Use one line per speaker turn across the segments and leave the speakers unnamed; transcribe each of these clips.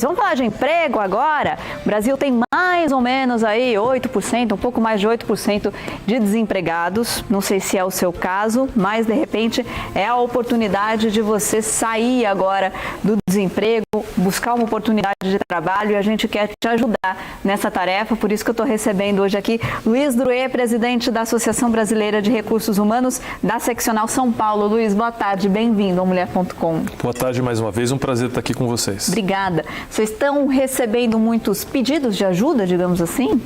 Vamos falar de emprego agora? O Brasil tem mais ou menos aí 8%, um pouco mais de 8% de desempregados. Não sei se é o seu caso, mas de repente é a oportunidade de você sair agora do desemprego, buscar uma oportunidade de trabalho, e a gente quer te ajudar nessa tarefa. Por isso que eu estou recebendo hoje aqui Luiz Druet, presidente da Associação Brasileira de Recursos Humanos da Seccional São Paulo. Luiz, boa tarde, bem-vindo ao Mulher.com.
Boa tarde mais uma vez, um prazer estar aqui com vocês.
Obrigada. Vocês estão recebendo muitos pedidos de ajuda, digamos assim?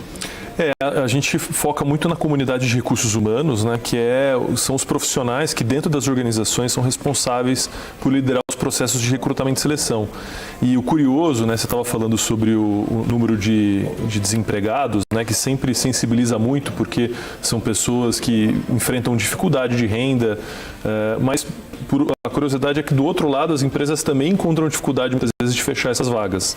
A gente foca muito na comunidade de recursos humanos, né, são os profissionais que dentro das organizações são responsáveis por liderar os processos de recrutamento e seleção. E o curioso, né, você estava falando sobre o número de desempregados, né, que sempre sensibiliza muito, porque são pessoas que enfrentam dificuldade de renda, mas a curiosidade é que do outro lado as empresas também encontram dificuldade muitas vezes de fechar essas vagas,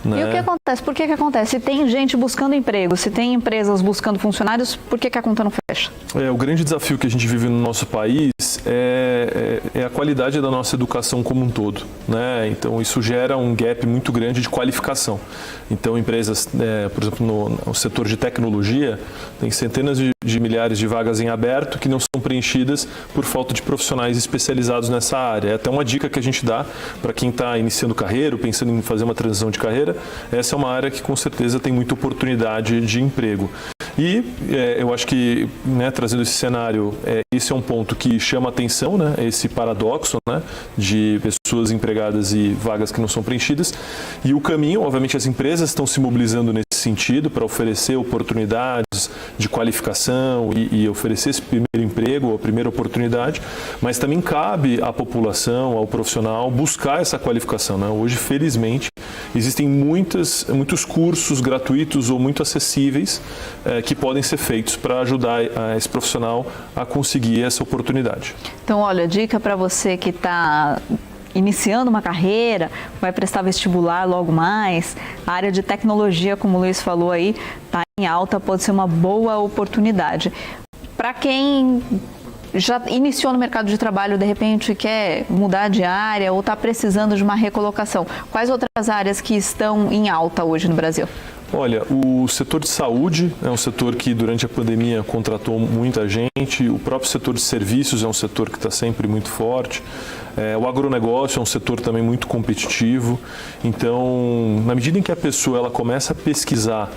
né?
E o que acontece? Por que acontece? Se tem gente buscando emprego, se tem empresas buscando funcionários, por que a conta não fecha?
O grande desafio que a gente vive no nosso país é a qualidade da nossa educação como um todo, né? Então isso gera um gap muito grande de qualificação. Então empresas, por exemplo, no setor de tecnologia, tem centenas de milhares de vagas em aberto que não são preenchidas por falta de profissionais especializados nessa área. É até uma dica que a gente dá para quem está iniciando carreira, pensando em fazer uma transição de carreira. Essa é uma área que com certeza tem muita oportunidade de emprego. E eu acho que, né, trazendo esse cenário, esse é um ponto que chama atenção, né, esse paradoxo, né, de pessoas empregadas e vagas que não são preenchidas. E o caminho, obviamente, as empresas estão se mobilizando nesse sentido para oferecer oportunidades de qualificação e oferecer esse primeiro emprego, a primeira oportunidade, mas também cabe à população, ao profissional, buscar essa qualificação, né? Hoje, felizmente, existem muitos cursos gratuitos ou muito acessíveis que podem ser feitos para ajudar esse profissional a conseguir essa oportunidade.
Então, olha, dica para você que está iniciando uma carreira, vai prestar vestibular logo mais, a área de tecnologia, como o Luiz falou aí, está em alta, pode ser uma boa oportunidade. Para quem já iniciou no mercado de trabalho, de repente quer mudar de área ou está precisando de uma recolocação, quais outras áreas que estão em alta hoje no Brasil?
Olha, o setor de saúde é um setor que durante a pandemia contratou muita gente, o próprio setor de serviços é um setor que está sempre muito forte, o agronegócio é um setor também muito competitivo. Então, na medida em que a pessoa ela começa a pesquisar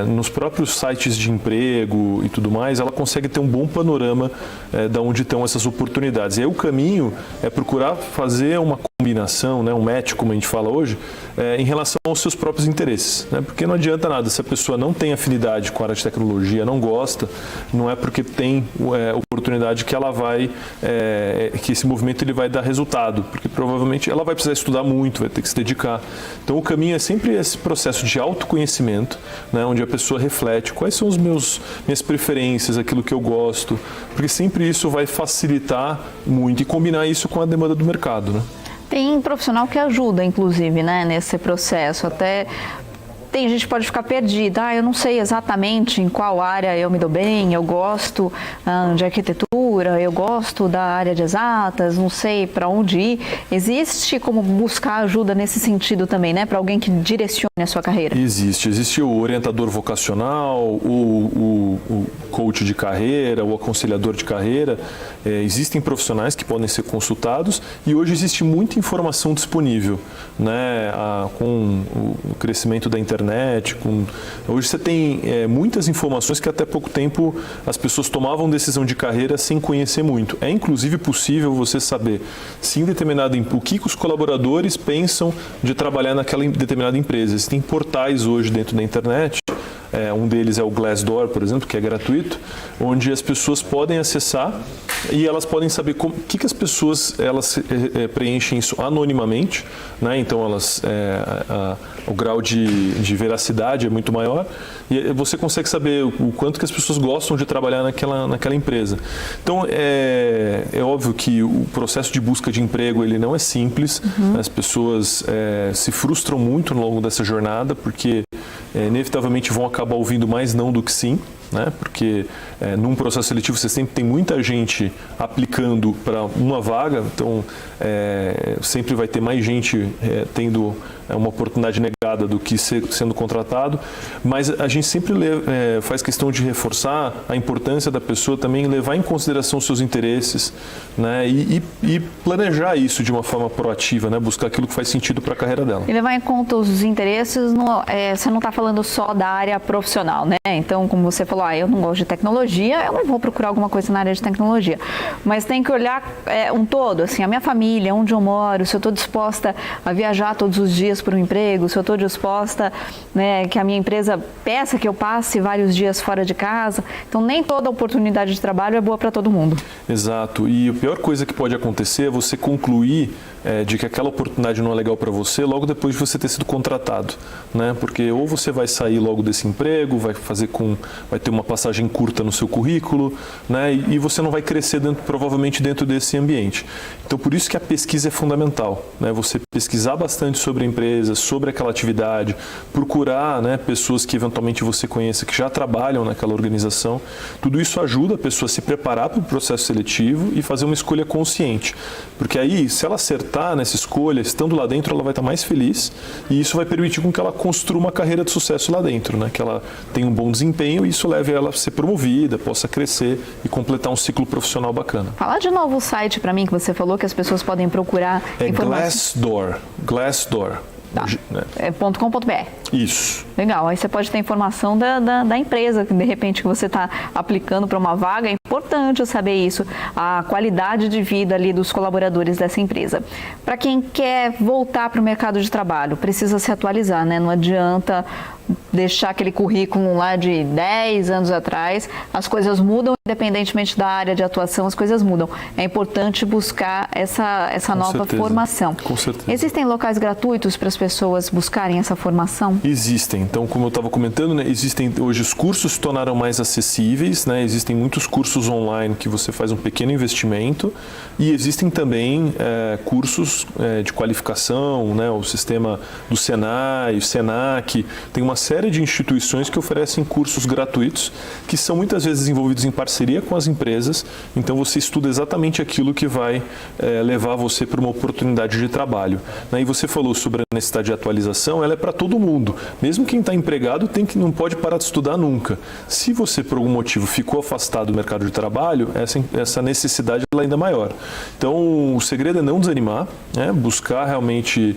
nos próprios sites de emprego e tudo mais, ela consegue ter um bom panorama de onde estão essas oportunidades. E aí o caminho é procurar fazer uma combinação, né, um match, como a gente fala hoje, em relação aos seus próprios interesses, né? Porque não adianta nada se a pessoa não tem afinidade com a área de tecnologia, não gosta, não é porque tem oportunidade que ela vai, que esse movimento ele vai dar resultado, porque provavelmente ela vai precisar estudar muito, vai ter que se dedicar. Então o caminho é sempre esse processo de autoconhecimento, né, onde a pessoa reflete quais são minhas preferências, aquilo que eu gosto, porque sempre isso vai facilitar muito e combinar isso com a demanda do mercado, né?
Tem profissional que ajuda, inclusive, né, nesse processo. Até tem gente que pode ficar perdida. Eu não sei exatamente em qual área eu me dou bem, eu gosto de arquitetura, eu gosto da área de exatas, não sei para onde ir. Existe como buscar ajuda nesse sentido também, né, para alguém que direcione a sua carreira? Existe
o orientador vocacional, o coach de carreira, o aconselhador de carreira. Existem profissionais que podem ser consultados e hoje existe muita informação disponível, né, com o crescimento da internet. Hoje você tem muitas informações que até pouco tempo as pessoas tomavam decisão de carreira sem conhecer muito. É inclusive possível você saber se em o que os colaboradores pensam de trabalhar naquela determinada empresa. Existem portais hoje dentro da internet. Um deles é o Glassdoor, por exemplo, que é gratuito, onde as pessoas podem acessar e elas podem saber o que as pessoas preenchem isso anonimamente, né? Então o grau de veracidade é muito maior e você consegue saber o quanto que as pessoas gostam de trabalhar naquela empresa. Então é óbvio que o processo de busca de emprego ele não é simples. As pessoas se frustram muito ao longo dessa jornada porque inevitavelmente vão acabar ouvindo mais não do que sim, né? Porque num processo seletivo você sempre tem muita gente aplicando para uma vaga, então sempre vai ter mais gente tendo é uma oportunidade negada do que sendo contratado, mas a gente sempre faz questão de reforçar a importância da pessoa também levar em consideração os seus interesses, né, e planejar isso de uma forma proativa, né, buscar aquilo que faz sentido para a carreira dela.
E levar em conta os interesses, você não está falando só da área profissional, né? Então, como você falou, eu não gosto de tecnologia, eu não vou procurar alguma coisa na área de tecnologia, mas tem que olhar um todo, assim, a minha família, onde eu moro, se eu estou disposta a viajar todos os dias para um emprego, se eu estou disposta, né, que a minha empresa peça que eu passe vários dias fora de casa. Então, nem toda oportunidade de trabalho é boa para todo mundo.
Exato. E a pior coisa que pode acontecer é você concluir de que aquela oportunidade não é legal para você logo depois de você ter sido contratado, né? Porque ou você vai sair logo desse emprego, vai ter uma passagem curta no seu currículo, né? E você não vai crescer provavelmente dentro desse ambiente. Então, por isso que a pesquisa é fundamental, né? Você pesquisar bastante sobre a empresa, sobre aquela atividade, procurar, né, pessoas que eventualmente você conheça que já trabalham naquela organização. Tudo isso ajuda a pessoa a se preparar para o processo seletivo e fazer uma escolha consciente. Porque aí, se ela acertar nessa escolha, estando lá dentro, ela vai estar mais feliz e isso vai permitir com que ela construa uma carreira de sucesso lá dentro, né? Que ela tenha um bom desempenho e isso leve ela a ser promovida, possa crescer e completar um ciclo profissional bacana.
Fala de novo o site para mim que você falou que as pessoas podem procurar
informações. Glassdoor.
Tá. É .com.br.
Isso.
Legal, aí você pode ter informação da empresa, de repente, que você está aplicando para uma vaga. É importante saber isso, a qualidade de vida ali dos colaboradores dessa empresa. Para quem quer voltar para o mercado de trabalho, precisa se atualizar, né? Não adianta deixar aquele currículo lá de 10 anos atrás, as coisas mudam, independentemente da área de atuação, as coisas mudam. É importante buscar essa nova formação.
Com certeza.
Existem locais gratuitos para as pessoas buscarem essa formação?
Existem. Então, como eu estava comentando, né, existem hoje os cursos se tornaram mais acessíveis, né? Existem muitos cursos online que você faz um pequeno investimento e existem também cursos de qualificação, né? O sistema do Senai, o Senac, tem uma série de instituições que oferecem cursos gratuitos que são muitas vezes desenvolvidos em parceria com as empresas. Então, você estuda exatamente aquilo que vai levar você para uma oportunidade de trabalho. E você falou sobre a necessidade de atualização, ela é para todo mundo. Mesmo quem está empregado não pode parar de estudar nunca. Se você, por algum motivo, ficou afastado do mercado de trabalho, essa necessidade é ainda maior. Então, o segredo é não desanimar, né? Buscar realmente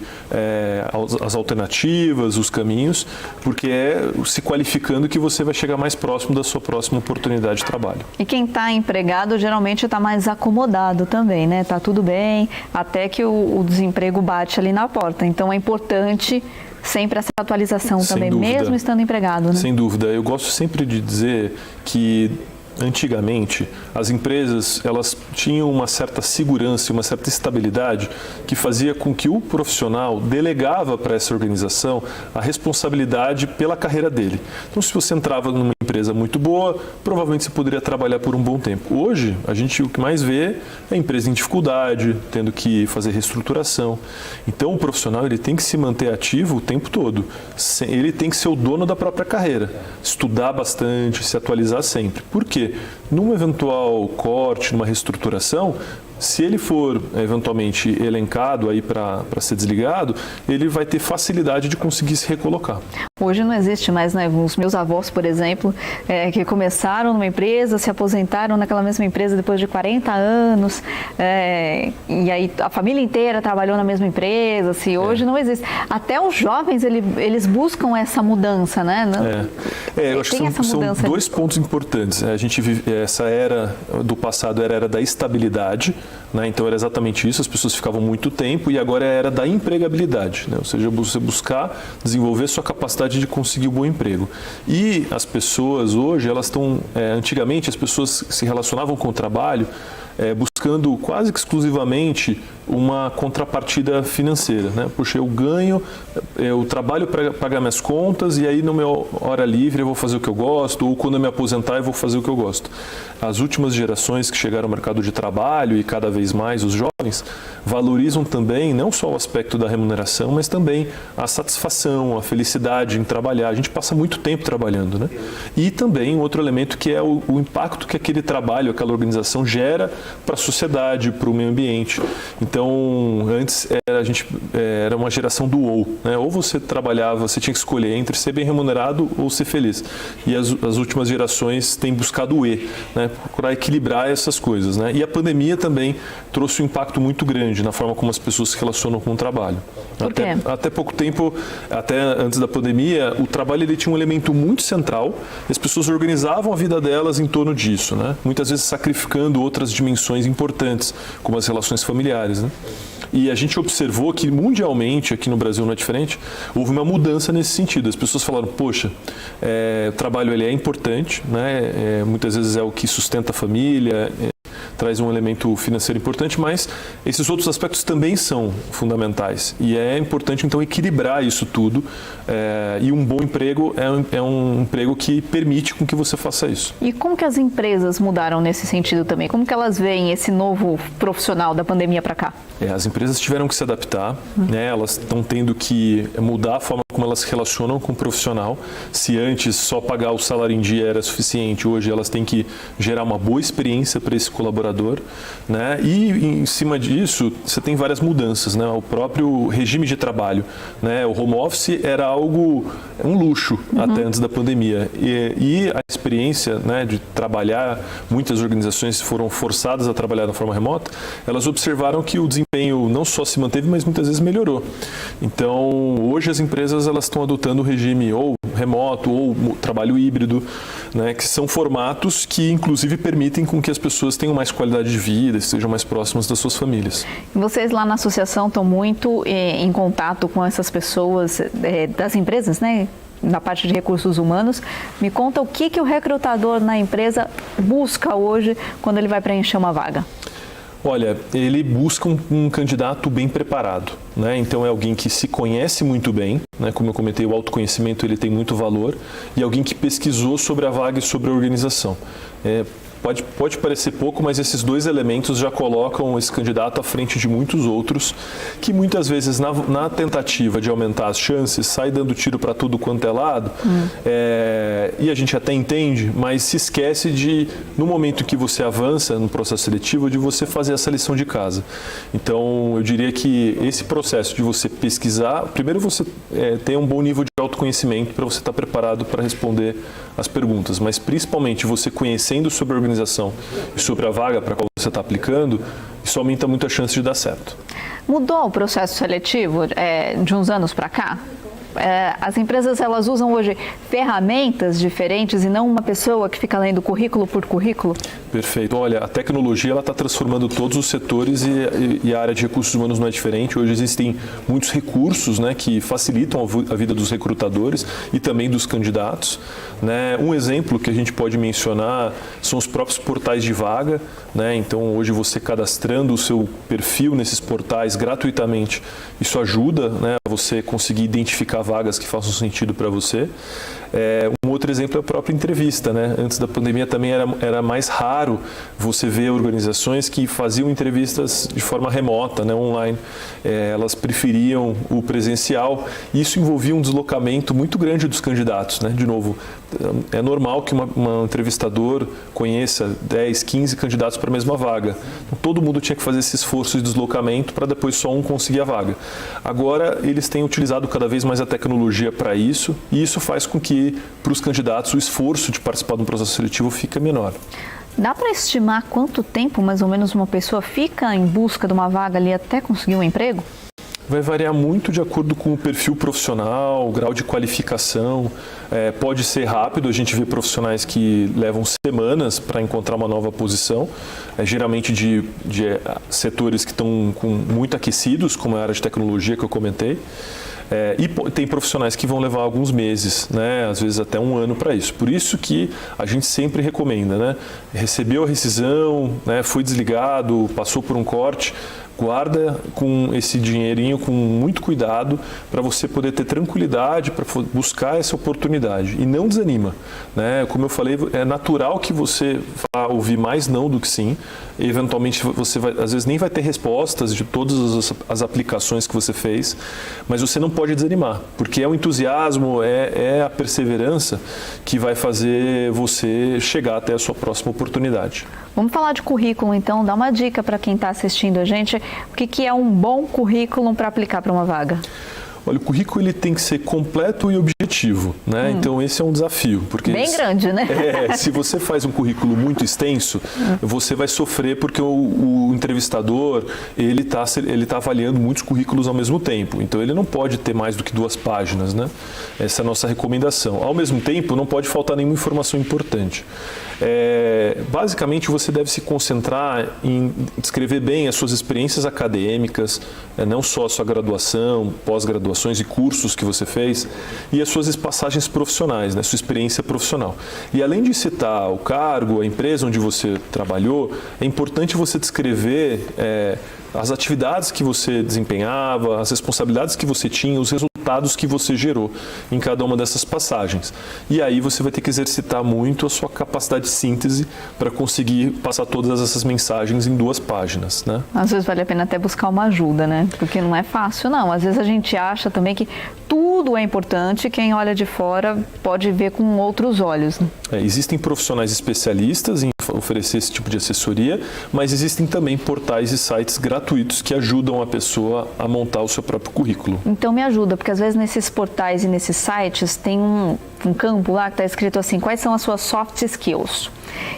as alternativas, os caminhos, porque é se qualificando que você vai chegar mais próximo da sua próxima oportunidade de trabalho.
E quem está empregado geralmente está mais acomodado também, né? Está tudo bem, até que o desemprego bate ali na porta. Então, é importante sempre essa atualização também, mesmo estando empregado, né?
Sem dúvida. Eu gosto sempre de dizer que antigamente, as empresas elas tinham uma certa segurança, uma certa estabilidade que fazia com que o profissional delegava para essa organização a responsabilidade pela carreira dele. Então, se você entrava numa empresa muito boa, provavelmente você poderia trabalhar por um bom tempo. Hoje, o que mais vê é a empresa em dificuldade, tendo que fazer reestruturação. Então, o profissional ele tem que se manter ativo o tempo todo. Ele tem que ser o dono da própria carreira, estudar bastante, se atualizar sempre. Por quê? Num eventual corte, numa reestruturação, se ele for eventualmente elencado aí para ser desligado, ele vai ter facilidade de conseguir se recolocar.
Hoje não existe mais, né? Os meus avós, por exemplo, que começaram numa empresa, se aposentaram naquela mesma empresa depois de 40 anos, e aí a família inteira trabalhou na mesma empresa, hoje não existe. Até os jovens, eles buscam essa mudança, né?
Eu acho que são dois pontos importantes. A gente vive, essa era do passado era a era da estabilidade, né? Então era exatamente isso, as pessoas ficavam muito tempo, e agora é a era da empregabilidade, né? Ou seja, você buscar desenvolver sua capacidade de conseguir um bom emprego. E as pessoas hoje, elas estão, antigamente as pessoas se relacionavam com o trabalho buscando quase que exclusivamente uma contrapartida financeira, né? Puxa, eu ganho, eu trabalho para pagar minhas contas e aí na minha hora livre eu vou fazer o que eu gosto, ou quando eu me aposentar eu vou fazer o que eu gosto. As últimas gerações que chegaram ao mercado de trabalho e cada vez vez mais, os jovens, valorizam também não só o aspecto da remuneração, mas também a satisfação, a felicidade em trabalhar. A gente passa muito tempo trabalhando, né? E também um outro elemento que é o impacto que aquele trabalho, aquela organização gera para a sociedade, para o meio ambiente. Então, antes era uma geração do ou, né? Ou você trabalhava, você tinha que escolher entre ser bem remunerado ou ser feliz. E as últimas gerações têm buscado o E, né? Procurar equilibrar essas coisas, né? E a pandemia também trouxe um impacto muito grande na forma como as pessoas se relacionam com o trabalho.
Por quê?
Até pouco tempo, até antes da pandemia, o trabalho ele tinha um elemento muito central e as pessoas organizavam a vida delas em torno disso, né? Muitas vezes sacrificando outras dimensões importantes, como as relações familiares, né? E a gente observou que mundialmente, aqui no Brasil não é diferente, houve uma mudança nesse sentido. As pessoas falaram, poxa, o trabalho ele é importante, né? Muitas vezes é o que sustenta a família, traz um elemento financeiro importante, mas esses outros aspectos também são fundamentais. E é importante, então, equilibrar isso tudo. E um bom emprego é um emprego que permite com que você faça isso.
E como que as empresas mudaram nesse sentido também? Como que elas veem esse novo profissional da pandemia para cá?
As empresas tiveram que se adaptar, né? Elas estão tendo que mudar a forma como elas se relacionam com o profissional. Se antes só pagar o salário em dia era suficiente, hoje elas têm que gerar uma boa experiência para esse colaborador, né? E em cima disso, você tem várias mudanças, né? O próprio regime de trabalho, né? O home office era um luxo até antes da pandemia. E a experiência, né, de trabalhar, muitas organizações foram forçadas a trabalhar de forma remota, elas observaram que o desempenho não só se manteve, mas muitas vezes melhorou. Então, hoje as empresas elas estão adotando o regime ou remoto ou trabalho híbrido, né, que são formatos que inclusive permitem com que as pessoas tenham mais qualidade de vida, estejam mais próximas das suas famílias.
Vocês lá na associação estão muito em contato com essas pessoas das empresas, né? Na parte de recursos humanos. Me conta o que o recrutador na empresa busca hoje quando ele vai preencher uma vaga.
Olha, ele busca um candidato bem preparado, né? Então é alguém que se conhece muito bem, né? Como eu comentei, o autoconhecimento ele tem muito valor, e alguém que pesquisou sobre a vaga e sobre a organização. Pode parecer pouco, mas esses dois elementos já colocam esse candidato à frente de muitos outros, que muitas vezes, na tentativa de aumentar as chances, sai dando tiro para tudo quanto é lado, e a gente até entende, mas se esquece de, no momento que você avança no processo seletivo, de você fazer essa lição de casa. Então, eu diria que esse processo de você pesquisar, primeiro você tem um bom nível de autoconhecimento para você estar preparado para responder as perguntas, mas principalmente você conhecendo sobre a organização e sobre a vaga para a qual você está aplicando, isso aumenta muito a chance de dar certo. Mudou
o processo seletivo de uns anos para cá? As empresas elas usam hoje ferramentas diferentes e não uma pessoa que fica lendo currículo por currículo?
Perfeito. Olha, a tecnologia está transformando todos os setores e a área de recursos humanos não é diferente. Hoje existem muitos recursos, né, que facilitam a vida dos recrutadores e também dos candidatos, né? Um exemplo que a gente pode mencionar são os próprios portais de vaga, né? Então, hoje você cadastrando o seu perfil nesses portais gratuitamente, isso ajuda, né, a você conseguir identificar vagas que façam sentido para você. Um outro exemplo é a própria entrevista, né? Antes da pandemia também era mais raro você ver organizações que faziam entrevistas de forma remota, né, online. Elas preferiam o presencial e isso envolvia um deslocamento muito grande dos candidatos, né? De novo, é normal que um entrevistador conheça 10, 15 candidatos para a mesma vaga. Então, todo mundo tinha que fazer esse esforço de deslocamento para depois só um conseguir a vaga. Agora, eles têm utilizado cada vez mais a tecnologia para isso e isso faz com que, para os candidatos, o esforço de participar de um processo seletivo fica menor.
Dá para estimar quanto tempo, mais ou menos, uma pessoa fica em busca de uma vaga ali até conseguir um emprego?
Vai variar muito de acordo com o perfil profissional, o grau de qualificação. Pode ser rápido, a gente vê profissionais que levam semanas para encontrar uma nova posição, geralmente de setores que estão muito aquecidos, como a área de tecnologia que eu comentei. E tem profissionais que vão levar alguns meses, né? Às vezes até um ano para isso. Por isso que a gente sempre recomenda, né? Recebeu a rescisão, né? Foi desligado, passou por um corte, guarda com esse dinheirinho com muito cuidado para você poder ter tranquilidade para buscar essa oportunidade e não desanima, né? Como eu falei, é natural que você vá ouvir mais não do que sim eventualmente você vai, às vezes nem vai ter respostas de todas as aplicações que você fez, mas você não pode desanimar, porque é o entusiasmo, é a perseverança que vai fazer você chegar até a sua próxima oportunidade.
Vamos falar de currículo, então. Dá uma dica para quem está assistindo a gente. O que é um bom currículo para aplicar para uma vaga?
Olha, o currículo ele tem que ser completo e objetivo, né? Então esse é um desafio, porque
bem grande, né?
Se você faz um currículo muito extenso, você vai sofrer porque o entrevistador ele tá avaliando muitos currículos ao mesmo tempo. Então ele não pode ter mais do que 2 páginas, né? Essa é a nossa recomendação. Ao mesmo tempo, não pode faltar nenhuma informação importante. Basicamente, você deve se concentrar em descrever bem as suas experiências acadêmicas, não só a sua graduação, pós-graduações e cursos que você fez, e as suas passagens profissionais, né, sua experiência profissional. E além de citar o cargo, a empresa onde você trabalhou, é importante você descrever as atividades que você desempenhava, as responsabilidades que você tinha, os resultados que você gerou em cada uma dessas passagens. E aí você vai ter que exercitar muito a sua capacidade de síntese para conseguir passar todas essas mensagens em 2 páginas, né?
Às vezes vale a pena até buscar uma ajuda, né? Porque não é fácil, não. Às vezes a gente acha também que tudo é importante, quem olha de fora pode ver com outros olhos, né?
Existem profissionais especialistas em oferecer esse tipo de assessoria, mas existem também portais e sites gratuitos que ajudam a pessoa a montar o seu próprio currículo.
Então me ajuda, porque às vezes nesses portais e nesses sites tem um campo lá que está escrito assim, quais são as suas soft skills?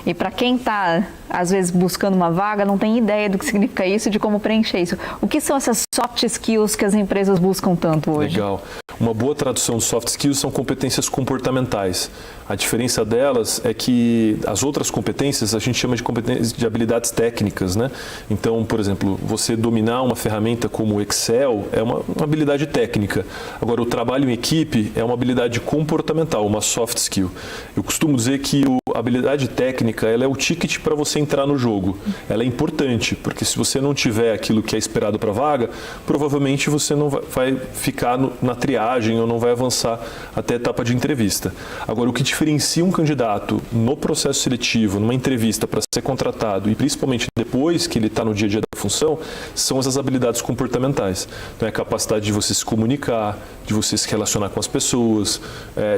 E para quem está, às vezes, buscando uma vaga, não tem ideia do que significa isso e de como preencher isso. O que são essas soft skills que as empresas buscam tanto hoje?
Legal. Uma boa tradução de soft skills são competências comportamentais. A diferença delas é que as outras competências a gente chama de competências de habilidades técnicas, né? Então, por exemplo, você dominar uma ferramenta como o Excel é uma habilidade técnica. Agora, o trabalho em equipe é uma habilidade comportamental, uma soft skill. Eu costumo dizer que a habilidade técnica ela é o ticket para você entrar no jogo. Ela é importante, porque se você não tiver aquilo que é esperado para a vaga, provavelmente você não vai ficar na triagem ou não vai avançar até a etapa de entrevista. Agora, o que diferencia um candidato no processo seletivo, numa entrevista para ser contratado e principalmente depois que ele está no dia a dia da função, são essas habilidades comportamentais. Então, é a capacidade de você se comunicar, de você se relacionar com as pessoas,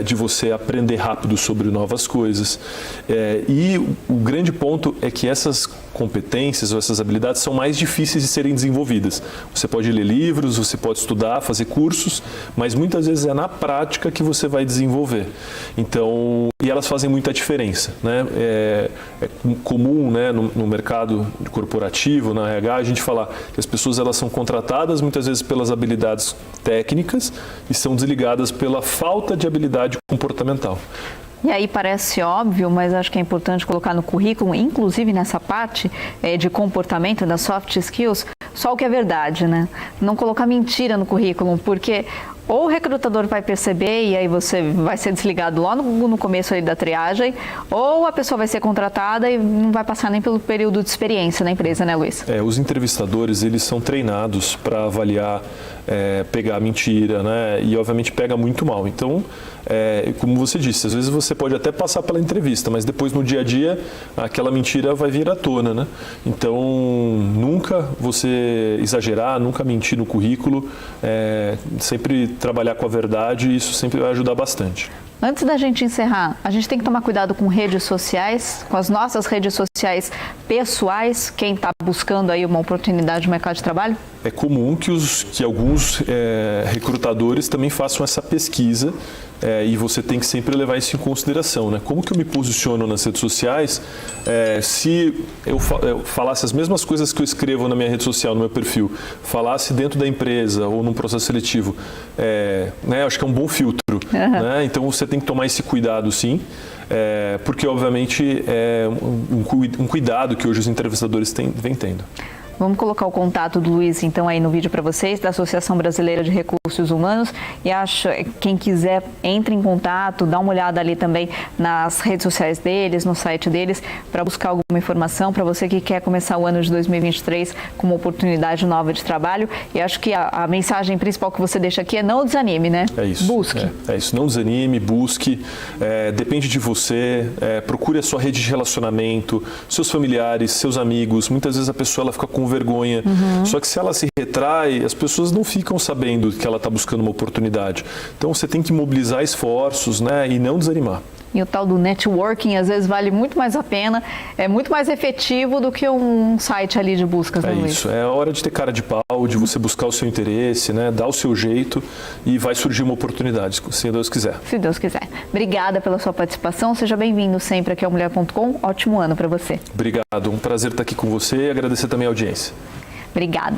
de você aprender rápido sobre novas coisas. E o grande ponto é que essas competências ou essas habilidades são mais difíceis de serem desenvolvidas. Você pode ler livros, você pode estudar, fazer cursos, mas muitas vezes é na prática que você vai desenvolver. Então, e elas fazem muita diferença, né? É comum, né, no mercado corporativo, na RH, a gente falar que as pessoas elas são contratadas muitas vezes pelas habilidades técnicas e são desligadas pela falta de habilidade comportamental.
E aí parece óbvio, mas acho que é importante colocar no currículo, inclusive nessa parte de comportamento, das soft skills, só o que é verdade, né? Não colocar mentira no currículo, porque ou o recrutador vai perceber e aí você vai ser desligado lá no começo aí da triagem, ou a pessoa vai ser contratada e não vai passar nem pelo período de experiência na empresa, né, Luiz?
Os entrevistadores, eles são treinados para avaliar, pegar mentira, né? E obviamente pega muito mal. Então, como você disse, às vezes você pode até passar pela entrevista, mas depois no dia a dia aquela mentira vai vir à tona, né? Então, nunca você exagerar, nunca mentir no currículo, sempre trabalhar com a verdade, e isso sempre vai ajudar bastante.
Antes da gente encerrar, a gente tem que tomar cuidado com redes sociais, com as nossas redes sociais pessoais, quem está buscando aí uma oportunidade no mercado de trabalho?
É comum que alguns recrutadores também façam essa pesquisa e você tem que sempre levar isso em consideração, né? Como que eu me posiciono nas redes sociais? Se eu falasse as mesmas coisas que eu escrevo na minha rede social, no meu perfil, falasse dentro da empresa ou num processo seletivo, acho que é um bom filtro. Né? Então você tem que tomar esse cuidado, sim. Porque obviamente é um cuidado que hoje os entrevistadores vêm tendo.
Vamos colocar o contato do Luiz, então, aí no vídeo para vocês, da Associação Brasileira de Recursos Humanos. E quem quiser, entre em contato, dá uma olhada ali também nas redes sociais deles, no site deles, para buscar alguma informação para você que quer começar o ano de 2023 com uma oportunidade nova de trabalho. E acho que a mensagem principal que você deixa aqui é não desanime, né?
É isso.
Busque.
É isso, não desanime, busque, depende de você, procure a sua rede de relacionamento, seus familiares, seus amigos. Muitas vezes a pessoa ela fica com vergonha, só que se ela se retrai, as pessoas não ficam sabendo que ela está buscando uma oportunidade. Então você tem que mobilizar esforços, né, e não desanimar.
E o tal do networking, às vezes, vale muito mais a pena, é muito mais efetivo do que um site ali de buscas, né, Luiz?
Isso, é hora de ter cara de pau, de você buscar o seu interesse, né, dar o seu jeito e vai surgir uma oportunidade, se Deus quiser.
Se Deus quiser. Obrigada pela sua participação, seja bem-vindo sempre aqui ao Mulher.com, ótimo ano para você.
Obrigado, um prazer estar aqui com você e agradecer também a audiência.
Obrigada.